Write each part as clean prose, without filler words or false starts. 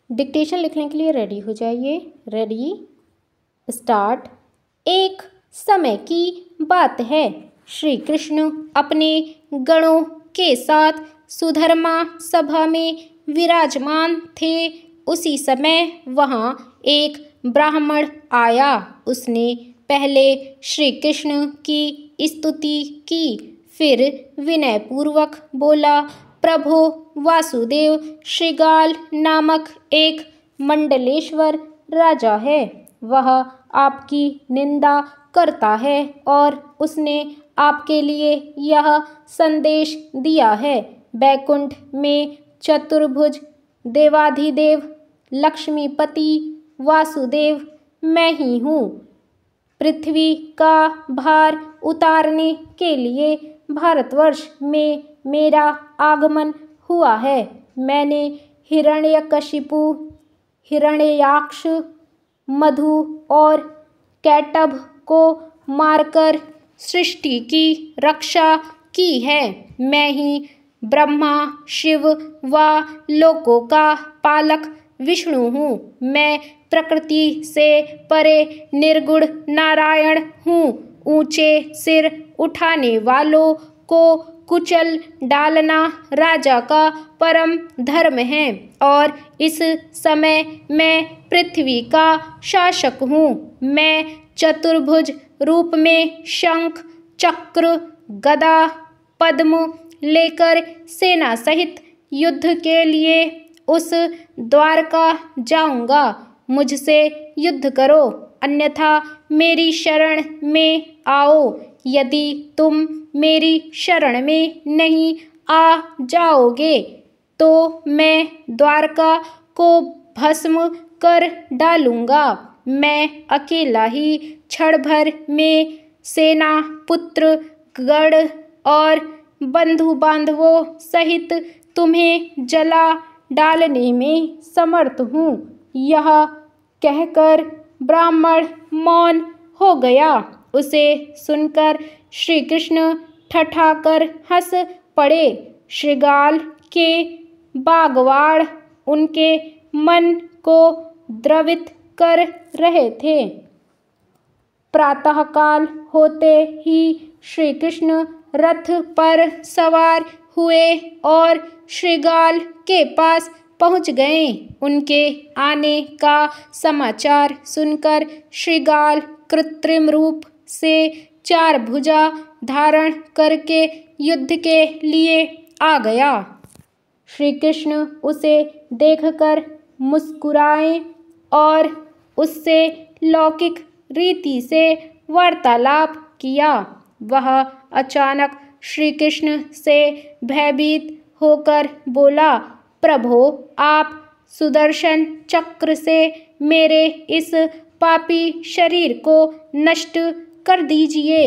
Dictation लिखने के लिए रेडी हो जाइए। Ready, start. एक समय की बात है, श्री कृष्ण अपने गणों के साथ सुधर्मा सभा में विराजमान थे। उसी समय वहाँ एक ब्राह्मण आया। उसने पहले श्री कृष्ण की स्तुति की, फिर विनयपूर्वक बोला, प्रभो वासुदेव श्रृगाल नामक एक मंडलेश्वर राजा है। वह आपकी निंदा करता है और उसने आपके लिए यह संदेश दिया है, बैकुंठ में चतुर्भुज देवाधिदेव लक्ष्मीपति वासुदेव मैं ही हूँ। पृथ्वी का भार उतारने के लिए भारतवर्ष में मेरा आगमन हुआ है। मैंने हिरण्यकशिपु, हिरण्याक्ष, मधु और कैटभ को मारकर सृष्टि की रक्षा की है। मैं ही ब्रह्मा, शिव व लोकों का पालक विष्णु हूँ। मैं प्रकृति से परे निर्गुण नारायण हूँ। ऊंचे सिर उठाने वालों को कुचल डालना राजा का परम धर्म है और इस समय मैं पृथ्वी का शासक हूँ। मैं चतुर्भुज रूप में शंख, चक्र, गदा, पद्म लेकर सेना सहित युद्ध के लिए उस द्वारका जाऊंगा। मुझसे युद्ध करो, अन्यथा मेरी शरण में आओ। यदि तुम मेरी शरण में नहीं आ जाओगे तो मैं द्वारका को भस्म कर डालूंगा। मैं अकेला ही क्षण भर में सेना, पुत्र, गढ़ और बंधु बांधवों सहित तुम्हें जला डालने में समर्थ हूँ। यह कहकर ब्राह्मण मौन हो गया। उसे सुनकर श्री कृष्ण ठठाकर हंस पड़े। श्रृगाल के बागवाड़ उनके मन को द्रवित कर रहे थे। प्रातःकाल होते ही श्री कृष्ण रथ पर सवार हुए और श्रृगाल के पास पहुंच गए। उनके आने का समाचार सुनकर श्रृगाल कृत्रिम रूप से 4 भुजा धारण करके युद्ध के लिए आ गया। श्री कृष्ण उसे देखकर मुस्कुराए और उससे लौकिक रीति से वार्तालाप किया। वह अचानक श्री कृष्ण से भयभीत होकर बोला, प्रभो आप सुदर्शन चक्र से मेरे इस पापी शरीर को नष्ट कर दीजिए।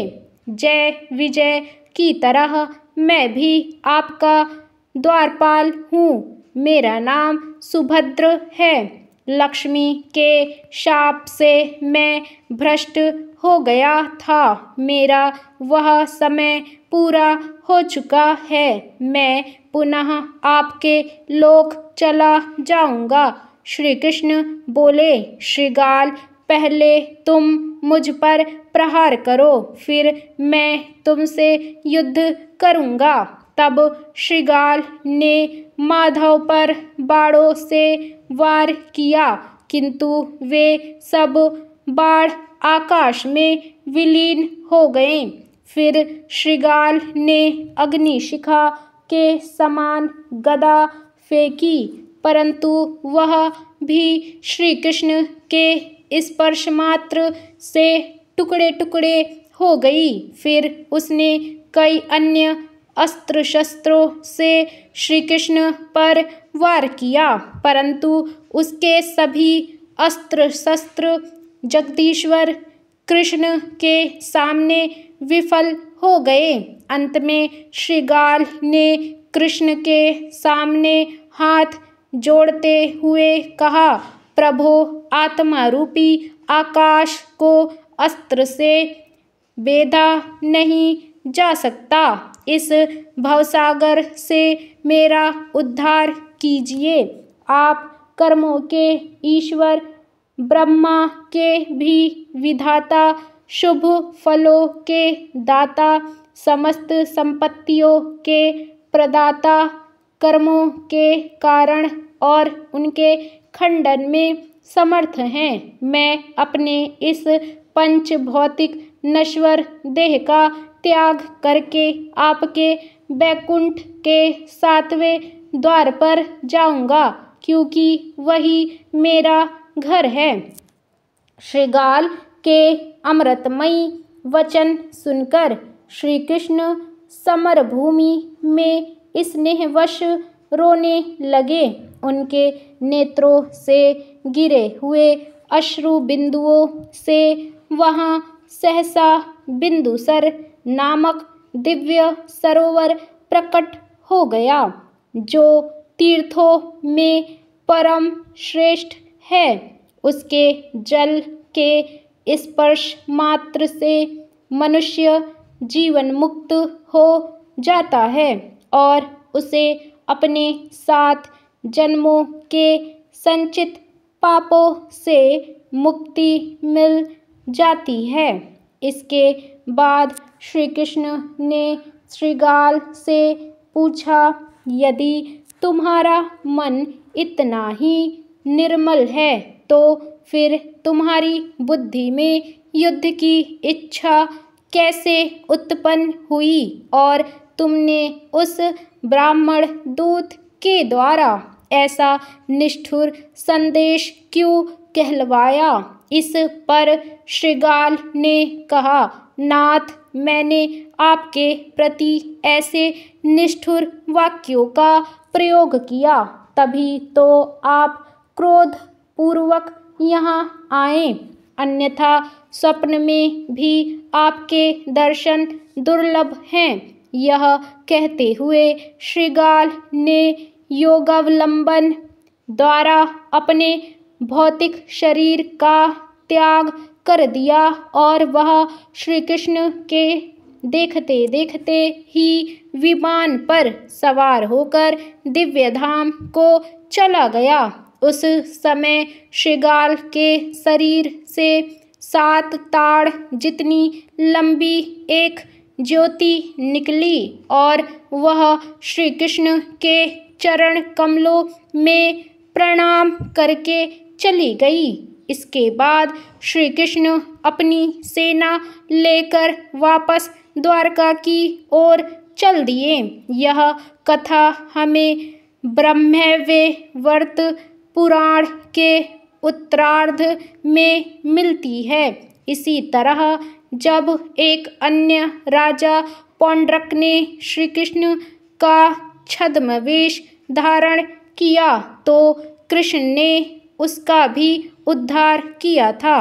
जय विजय की तरह मैं भी आपका द्वारपाल हूँ। मेरा नाम सुभद्र है। लक्ष्मी के शाप से मैं भ्रष्ट हो गया था। मेरा वह समय पूरा हो चुका है। मैं पुनः आपके लोक चला जाऊंगा। श्री कृष्ण बोले, श्रृगाल पहले तुम मुझ पर प्रहार करो, फिर मैं तुमसे युद्ध करूंगा। तब श्रृगाल ने माधव पर बाणों से वार किया, किंतु वे सब बाण आकाश में विलीन हो गए। फिर श्रृगाल ने अग्निशिखा के समान गदा फेंकी, परंतु वह भी श्री कृष्ण के स्पर्श मात्र से टुकड़े टुकड़े हो गई। फिर उसने कई अन्य अस्त्र शस्त्रों से श्री कृष्ण पर वार किया, परंतु उसके सभी अस्त्र शस्त्र जगदीश्वर कृष्ण के सामने विफल हो गए। अंत में श्रृगाल ने कृष्ण के सामने हाथ जोड़ते हुए कहा, प्रभो आत्मा रूपी आकाश को अस्त्र से बेधा नहीं जा सकता। इस भवसागर से मेरा उद्धार कीजिए। आप कर्मों के ईश्वर, ब्रह्मा के भी विधाता, शुभ फलों के दाता, समस्त संपत्तियों के प्रदाता, कर्मों के कारण और उनके खंडन में समर्थ हैं। मैं अपने इस पंच भौतिक नश्वर देह का त्याग करके आपके बैकुंठ के 7वें द्वार पर जाऊंगा, क्योंकि वही मेरा घर है। श्रीगाल के अमृतमयी वचन सुनकर श्री कृष्ण समरभूमि में स्नेहवश रोने लगे। उनके नेत्रों से गिरे हुए अश्रु बिंदुओं से वहाँ सहसा बिंदुसर नामक दिव्य सरोवर प्रकट हो गया, जो तीर्थों में परम श्रेष्ठ है। उसके जल के स्पर्श मात्र से मनुष्य जीवन मुक्त हो जाता है और उसे अपने 7 जन्मों के संचित पापों से मुक्ति मिल जाती है। इसके बाद श्री कृष्ण ने श्रीगाल से पूछा, यदि तुम्हारा मन इतना ही निर्मल है तो फिर तुम्हारी बुद्धि में युद्ध की इच्छा कैसे उत्पन्न हुई और तुमने उस ब्राह्मण दूत के द्वारा ऐसा निष्ठुर संदेश क्यों कहलवाया? इस पर श्रीगाल ने कहा, नाथ, मैंने आपके प्रति ऐसे निष्ठुर वाक्यों का प्रयोग किया, तभी तो आप क्रोध पूर्वक यहाँ आए, अन्यथा स्वप्न में भी आपके दर्शन दुर्लभ हैं। यह कहते हुए श्रीगाल ने योगावलंबन द्वारा अपने भौतिक शरीर का त्याग कर दिया और वह श्री कृष्ण के देखते देखते ही विमान पर सवार होकर दिव्य धाम को चला गया। उस समय श्रीगाल के शरीर से 7 ताड़ जितनी लंबी एक ज्योति निकली और वह श्री कृष्ण के चरण कमलों में प्रणाम करके चली गई। इसके बाद श्री कृष्ण अपनी सेना लेकर वापस द्वारका की ओर चल दिए। यह कथा हमें ब्रह्मवैवर्त पुराण के उत्तरार्ध में मिलती है। इसी तरह जब एक अन्य राजा पौंड्रक ने श्री कृष्ण का छद्म वेश धारण किया तो कृष्ण ने उसका भी उद्धार किया था।